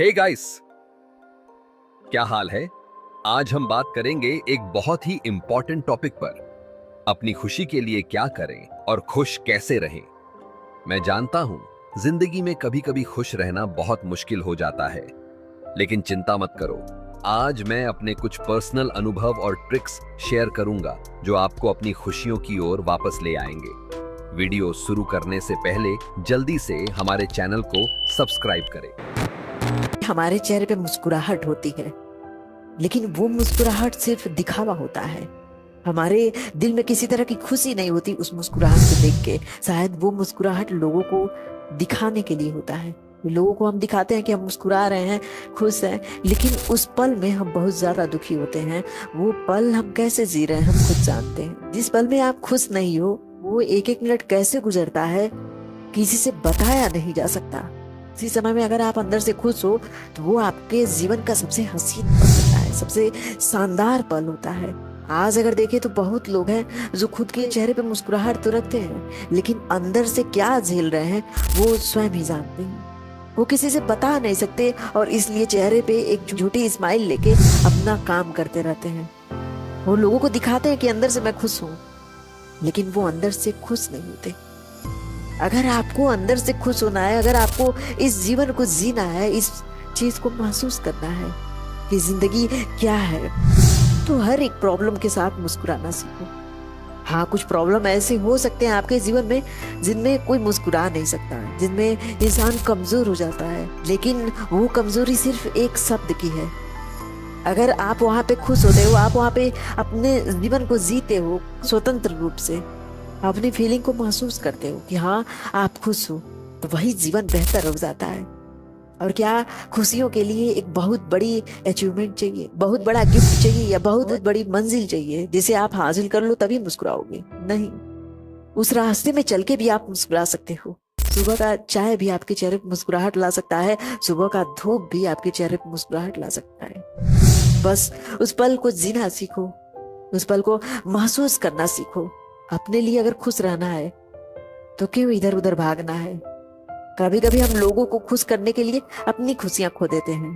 Hey guys, क्या हाल है। आज हम बात करेंगे एक बहुत ही इंपॉर्टेंट टॉपिक पर, अपनी खुशी के लिए क्या करें और खुश कैसे रहें। मैं जानता हूं जिंदगी में कभी कभी खुश रहना बहुत मुश्किल हो जाता है, लेकिन चिंता मत करो। आज मैं अपने कुछ पर्सनल अनुभव और ट्रिक्स शेयर करूंगा जो आपको अपनी खुशियों की ओर वापस ले आएंगे। वीडियो शुरू करने से पहले जल्दी से हमारे चैनल को सब्सक्राइब करें। हमारे चेहरे पे मुस्कुराहट होती है, लेकिन वो मुस्कुराहट सिर्फ दिखावा होता है। हमारे दिल में किसी तरह की खुशी नहीं होती उस मुस्कुराहट को देख के। शायद वो मुस्कुराहट लोगों को दिखाने के लिए होता है। लोगों को हम दिखाते हैं कि हम मुस्कुरा रहे हैं, खुश हैं, लेकिन उस पल में हम बहुत ज्यादा दुखी होते हैं। वो पल हम कैसे जी रहे हैं हम खुद जानते हैं। जिस पल में आप खुश नहीं हो, वो एक एक मिनट कैसे गुजरता है किसी से बताया नहीं जा सकता। इसी समय में अगर आप अंदर से खुश हो तो वो आपके जीवन का सबसे हसीन पल होता है, सबसे शानदार पल होता है। आज अगर देखें तो बहुत लोग हैं जो खुद के चेहरे पे मुस्कुराहट तो रखते हैं, लेकिन अंदर से क्या झेल रहे हैं वो स्वयं ही जानते हैं। वो किसी से बता नहीं सकते और इसलिए चेहरे पे एक झूठी स्माइल लेके अपना काम करते रहते हैं। वो लोगों को दिखाते हैं कि अंदर से मैं खुश हूँ, लेकिन वो अंदर से खुश नहीं होते। अगर आपको अंदर से खुश होना है, अगर आपको इस जीवन को जीना है, इस चीज को महसूस करना है कि जिंदगी क्या है, तो हर एक प्रॉब्लम के साथ मुस्कुराना सीखो। हाँ, कुछ प्रॉब्लम ऐसे हो सकते हैं आपके जीवन में जिनमें कोई मुस्कुरा नहीं सकता, जिनमें इंसान कमजोर हो जाता है, लेकिन वो कमजोरी सिर्फ एक शब्द की है। अगर आप वहां पे खुश होते हो, आप वहां पे अपने जीवन को जीते हो स्वतंत्र रूप से, अपनी फीलिंग को महसूस करते हो कि हाँ आप खुश हो, तो वही जीवन बेहतर हो जाता है। और क्या खुशियों के लिए एक बहुत बड़ी अचीवमेंट चाहिए, बहुत बड़ा गिफ्ट चाहिए या बहुत बड़ी मंजिल चाहिए जिसे आप हासिल कर लो तभी मुस्कुराओगे? नहीं, उस रास्ते में चल के भी आप मुस्कुरा सकते हो। सुबह का चाय भी आपके चेहरे पर मुस्कुराहट ला सकता है, सुबह का धूप भी आपके चेहरे पर मुस्कुराहट ला सकता है। बस उस पल को जीना सीखो, उस पल को महसूस करना सीखो। अपने लिए अगर खुश रहना है तो क्यों इधर उधर भागना है? कभी कभी हम लोगों को खुश करने के लिए अपनी खुशियां खो देते हैं।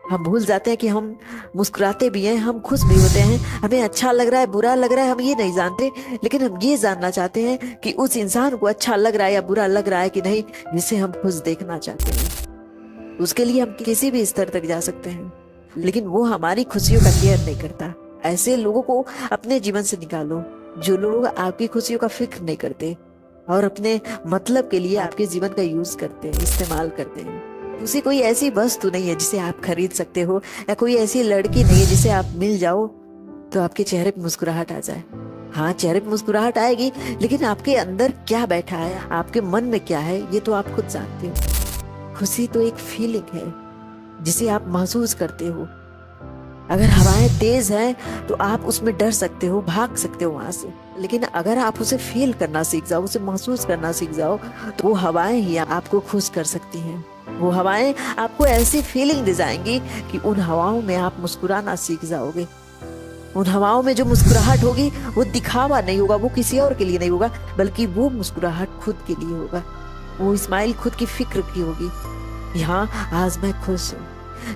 हम भूल जाते हैं कि हम मुस्कुराते भी हैं, हम खुश भी होते हैं। हमें अच्छा लग रहा है, बुरा लग रहा है, हम ये नहीं जानते, लेकिन हम ये जानना चाहते हैं कि उस इंसान को अच्छा लग रहा है या बुरा लग रहा है कि नहीं, जिसे हम खुश देखना चाहते हैं। उसके लिए हम किसी भी स्तर तक जा सकते हैं, लेकिन वो हमारी खुशियों का केयर नहीं करता। ऐसे लोगों को अपने जीवन से निकालो, जो लोग आपकी खुशियों का फिक्र नहीं करते और अपने मतलब के लिए आपके जीवन का यूज करते हैं, इस्तेमाल करते हैं। उसे कोई ऐसी वस्तु नहीं है जिसे आप खरीद सकते हो, या कोई ऐसी लड़की नहीं है जिसे आप मिल जाओ तो आपके चेहरे पे मुस्कुराहट आ जाए। हाँ, चेहरे पे मुस्कुराहट आएगी, लेकिन आपके अंदर क्या बैठा है, आपके मन में क्या है, ये तो आप खुद जानते हो। खुशी तो एक फीलिंग है जिसे आप महसूस करते हो। अगर हवाएं तेज हैं तो आप उसमें डर सकते हो, भाग सकते हो वहां से, लेकिन अगर आप उसे फील करना सीख जाओ, उसे महसूस करना सीख जाओ, तो वो हवाएं ही आपको खुश कर सकती हैं। वो हवाएं आपको ऐसी फीलिंग दे जाएंगी कि उन हवाओं में आप मुस्कुराना सीख जाओगे। उन हवाओं में जो मुस्कुराहट होगी वो दिखावा नहीं होगा, वो किसी और के लिए नहीं होगा, बल्कि वो मुस्कुराहट खुद के लिए होगा। वो स्माइल खुद की फिक्र की होगी। हाँ, आज मैं खुश हूँ।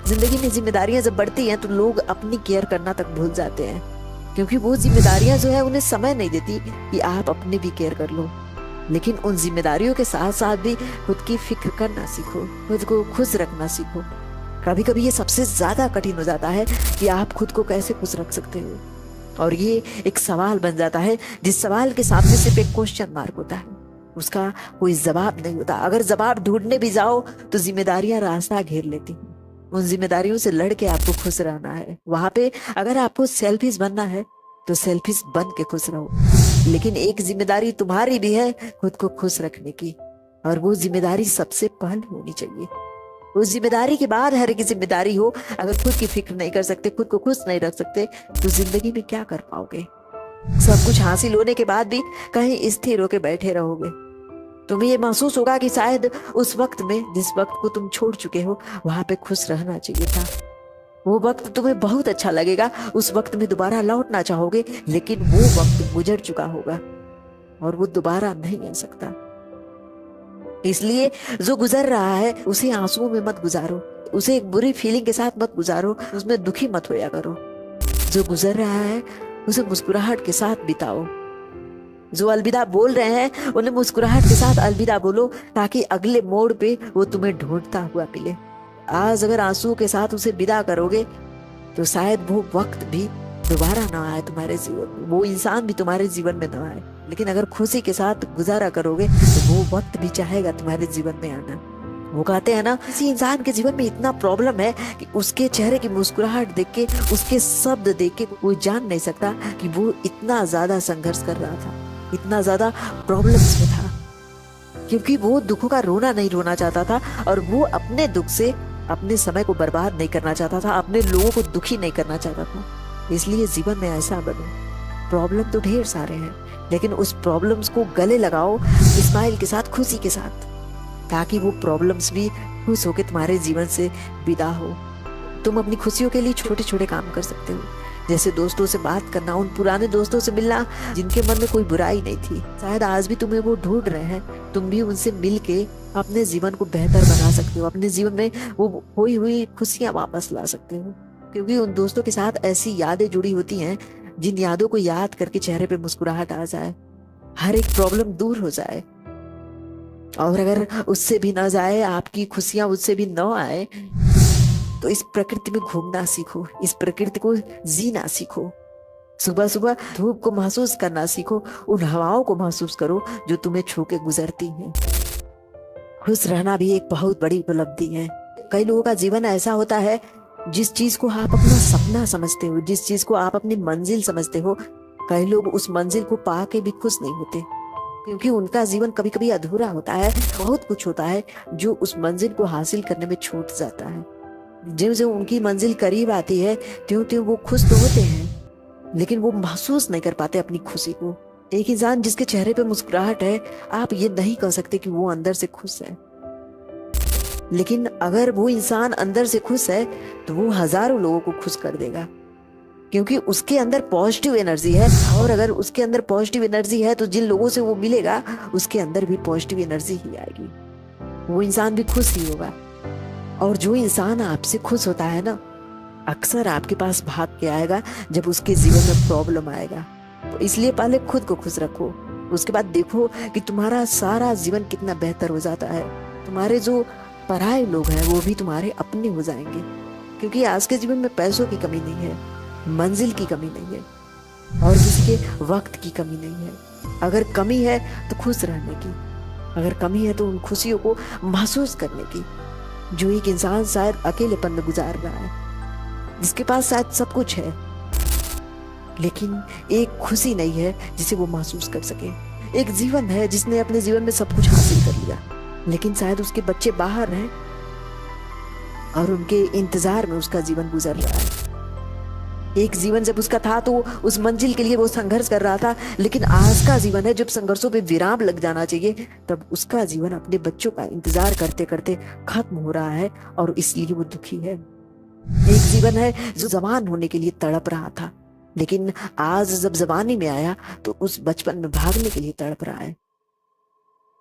जिंदगी में जिम्मेदारियां जब बढ़ती हैं तो लोग अपनी केयर करना तक भूल जाते हैं, क्योंकि वो जिम्मेदारियां जो है उन्हें समय नहीं देती कि आप अपनी भी केयर कर लो। लेकिन उन जिम्मेदारियों के साथ साथ भी खुद की फिक्र करना सीखो, खुद को खुश रखना सीखो। कभी कभी ये सबसे ज्यादा कठिन हो जाता है कि आप खुद को कैसे खुश रख सकते हो, और ये एक सवाल बन जाता है जिस सवाल के सामने सिर्फ एक क्वेश्चन मार्क होता है, उसका कोई जवाब नहीं होता। अगर जवाब ढूंढने भी जाओ तो जिम्मेदारियां रास्ता घेर लेती हैं। उन जिम्मेदारियों से लड़के आपको खुश रहना है। वहां पे अगर आपको सेल्फिश बनना है तो सेल्फिश बन के खुश रहो, लेकिन एक जिम्मेदारी तुम्हारी भी है खुद को खुश रखने की, और वो जिम्मेदारी सबसे पहले होनी चाहिए। उस जिम्मेदारी के बाद हर एक जिम्मेदारी हो। अगर खुद की फिक्र नहीं कर सकते, खुद को खुश नहीं रख सकते, तो जिंदगी में क्या कर पाओगे? सब कुछ हासिल होने के बाद भी कहीं स्थिर होके बैठे रहोगे। तुम्हें ये महसूस होगा कि शायद उस वक्त में, जिस वक्त को तुम छोड़ चुके हो, वहां पे खुश रहना चाहिए था। वो वक्त तुम्हें बहुत अच्छा लगेगा, उस वक्त में दोबारा लौटना चाहोगे, लेकिन वो वक्त गुजर चुका होगा और वो दोबारा नहीं आ सकता। इसलिए जो गुजर रहा है उसे आंसुओं में मत गुजारो, उसे एक बुरी फीलिंग के साथ मत गुजारो, उसमें दुखी मत होया करो। जो गुजर रहा है उसे मुस्कुराहट के साथ बिताओ। जो अलविदा बोल रहे हैं उन्हें मुस्कुराहट के साथ अलविदा बोलो, ताकि अगले मोड़ पे वो तुम्हें ढूंढता हुआ मिले। आज अगर आंसू के साथ उसे विदा करोगे तो शायद वो वक्त भी दोबारा ना आए तुम्हारे जीवन में, वो इंसान भी तुम्हारे जीवन में ना आए। लेकिन अगर खुशी के साथ गुजारा करोगे तो वो वक्त भी चाहेगा तुम्हारे जीवन में आना। वो कहते हैं ना, किसी इंसान के जीवन में इतना प्रॉब्लम है कि उसके चेहरे की मुस्कुराहट देख के, उसके शब्द देख के कोई जान नहीं सकता कि वो इतना ज्यादा संघर्ष कर रहा था, इतना ज्यादा प्रॉब्लम्स में था। क्योंकि वो दुखों का रोना नहीं रोना चाहता था और वो अपने दुख से अपने समय को बर्बाद नहीं करना चाहता था, अपने लोगों को दुखी नहीं करना चाहता था। इसलिए जीवन में ऐसा बनो। प्रॉब्लम तो ढेर सारे हैं, लेकिन उस प्रॉब्लम्स को गले लगाओ स्माइल के साथ, खुशी के साथ, ताकि वो प्रॉब्लम्स भी खुश होकर तुम्हारे जीवन से विदा हो। तुम अपनी खुशियों के लिए छोटे छोटे काम कर सकते हो, जैसे दोस्तों से बात करना, उन पुराने दोस्तों से मिलना जिनके मन में कोई बुराई नहीं थी। शायद आज भी तुम्हें वो ढूंढ रहे हैं, तुम भी उनसे मिल के अपने जीवन को बेहतर बना सकते हो, अपने जीवन में वो खोई हुई खुशियां वापस ला सकते हो। क्योंकि उन दोस्तों के साथ ऐसी यादें जुड़ी होती हैं जिन यादों को याद करके चेहरे पे मुस्कुराहट आ जाए, हर एक प्रॉब्लम दूर हो जाए। और अगर उससे भी ना जाए, आपकी खुशियां उससे भी न आए, तो इस प्रकृति में घूमना सीखो, इस प्रकृति को जीना सीखो। सुबह सुबह धूप को महसूस करना सीखो, उन हवाओं को महसूस करो जो तुम्हें छू के गुजरती हैं। खुश रहना भी एक बहुत बड़ी उपलब्धि है। कई लोगों का जीवन ऐसा होता है, जिस चीज को आप अपना सपना समझते हो, जिस चीज को आप अपनी मंजिल समझते हो, कई लोग उस मंजिल को पा के भी खुश नहीं होते, क्योंकि उनका जीवन कभी कभी अधूरा होता है। बहुत कुछ होता है जो उस मंजिल को हासिल करने में छूट जाता है। ज्यों ज्यों उनकी मंजिल करीब आती है, त्यों त्यों वो खुश तो होते हैं, लेकिन वो महसूस नहीं कर पाते अपनी खुशी को। एक इंसान जिसके चेहरे पे मुस्कुराहट है, आप ये नहीं कह सकते कि वो अंदर से खुश है। लेकिन अगर वो इंसान अंदर से खुश है तो वो हजारों लोगों को खुश कर देगा, क्योंकि उसके अंदर पॉजिटिव एनर्जी है। और अगर उसके अंदर पॉजिटिव एनर्जी है तो जिन लोगों से वो मिलेगा उसके अंदर भी पॉजिटिव एनर्जी ही आएगी, वो इंसान भी खुश ही होगा। और जो इंसान आपसे खुश होता है ना, अक्सर आपके पास भाग के आएगा जब उसके जीवन में प्रॉब्लम आएगा। तो इसलिए पहले खुद को खुश रखो, उसके बाद देखो कि तुम्हारा सारा जीवन कितना बेहतर हो जाता है। तुम्हारे जो पराये लोग हैं वो भी तुम्हारे अपने हो जाएंगे, क्योंकि आज के जीवन में पैसों की कमी नहीं है, मंजिल की कमी नहीं है, और किसी के वक्त की कमी नहीं है। अगर कमी है तो खुश रहने की, अगर कमी है तो उन खुशियों को महसूस करने की, जो एक इंसान शायद अकेलेपन में गुजार रहा है, जिसके पास शायद सब कुछ है, लेकिन एक खुशी नहीं है जिसे वो महसूस कर सके। एक जीवन है जिसने अपने जीवन में सब कुछ हासिल कर लिया, लेकिन शायद उसके बच्चे बाहर हैं और उनके इंतजार में उसका जीवन गुजर रहा है। एक जीवन जब उसका था तो उस मंजिल के लिए वो संघर्ष कर रहा था, लेकिन आज का जीवन है जब संघर्षों पे विराम लग जाना चाहिए, तब उसका जीवन अपने बच्चों का इंतजार करते करते खत्म हो रहा है और इसलिए वो दुखी है। एक जीवन है जो जवान होने के लिए तड़प रहा था, लेकिन आज जब जवानी में आया तो उस बचपन में भागने के लिए तड़प रहा है।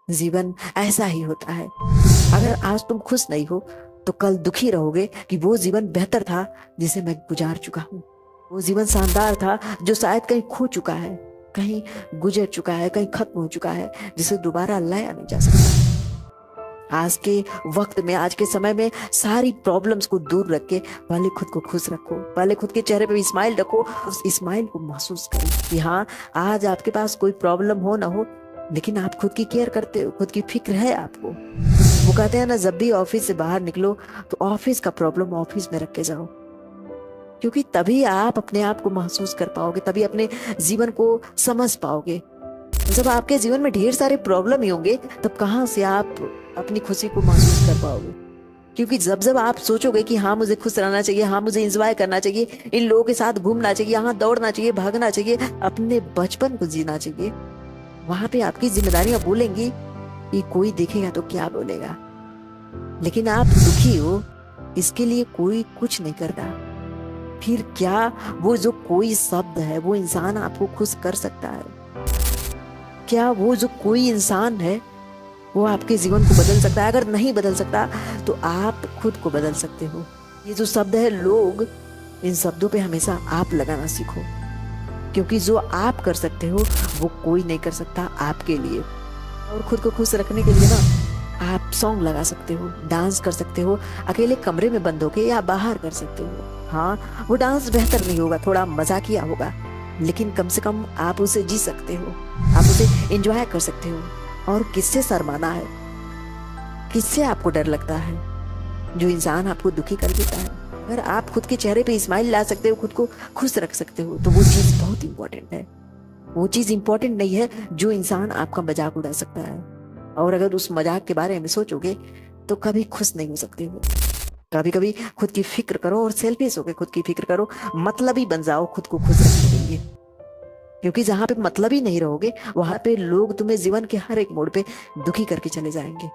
जीवन ऐसा ही होता है। अगर आज तुम खुश नहीं हो तो कल दुखी रहोगे कि वो जीवन बेहतर था जिसे मैं गुजार चुका हूँ। वो जीवन शानदार था जो शायद कहीं खो चुका है, कहीं गुजर चुका है, कहीं खत्म हो चुका है, जिसे दोबारा लाया नहीं जा सकता। आज के वक्त में, आज के समय में सारी प्रॉब्लम्स को दूर रख के पहले खुद को खुश रखो, पहले खुद के चेहरे पे स्माइल रखो, उस स्माइल को महसूस करो कि हाँ, आज आपके पास कोई प्रॉब्लम हो ना हो, लेकिन आप खुद की केयर करते हो, खुद की फिक्र है आपको। वो कहते हैं ना, जब भी ऑफिस से बाहर निकलो तो ऑफिस का प्रॉब्लम ऑफिस में रख के जाओ, क्योंकि तभी आप अपने आप को महसूस कर पाओगे, तभी अपने जीवन को समझ पाओगे। जब आपके जीवन में ढेर सारे प्रॉब्लम ही होंगे तब कहाँ से आप अपनी खुशी को महसूस कर पाओगे? क्योंकि जब जब आप सोचोगे कि हाँ मुझे खुश रहना चाहिए, हाँ मुझे एंजॉय करना चाहिए, इन लोगों के साथ घूमना चाहिए, यहाँ दौड़ना चाहिए, भागना चाहिए, अपने बचपन को जीना चाहिए, वहां पे आपकी जिम्मेदारियां बोलेंगी कि कोई देखेगा तो क्या बोलेगा। लेकिन आप दुखी हो, इसके लिए कोई कुछ नहीं करता, फिर क्या वो जो कोई शब्द है वो इंसान आपको खुश कर सकता है? क्या वो जो कोई इंसान है वो आपके जीवन को बदल सकता है। अगर नहीं बदल सकता तो आप खुद को बदल सकते हो। ये जो शब्द है लोग, इन शब्दों पे हमेशा आप लगाना सीखो, क्योंकि जो आप कर सकते हो वो कोई नहीं कर सकता आपके लिए। और खुद को खुश रखने के लिए ना आप सॉन्ग लगा सकते हो, डांस कर सकते हो, अकेले कमरे में बंद होके या बाहर कर सकते हो। हाँ, वो डांस बेहतर नहीं होगा, थोड़ा मजाकिया होगा, लेकिन कम से कम आप उसे जी सकते हो, आप उसे एंजॉय कर सकते हो। और किससे शर्माना है, किससे आपको डर लगता है? जो इंसान आपको दुखी कर देता है। अगर आप खुद के चेहरे पे स्माइल ला सकते हो, खुद को खुश रख सकते हो, तो वो चीज बहुत इंपॉर्टेंट है। वो चीज इंपॉर्टेंट नहीं है जो इंसान आपका मजाक उड़ा सकता है। और अगर उस मजाक के बारे में सोचोगे तो कभी खुश नहीं हो सकते हो। कभी कभी खुद की फिक्र करो और सेल्फिश होकर खुद की फिक्र करो, मतलबी बन जाओ खुद को खुश रखने के लिए। क्योंकि जहां पे मतलब ही नहीं रहोगे, वहां पे लोग तुम्हें जीवन के हर एक मोड़ पे दुखी करके चले जाएंगे।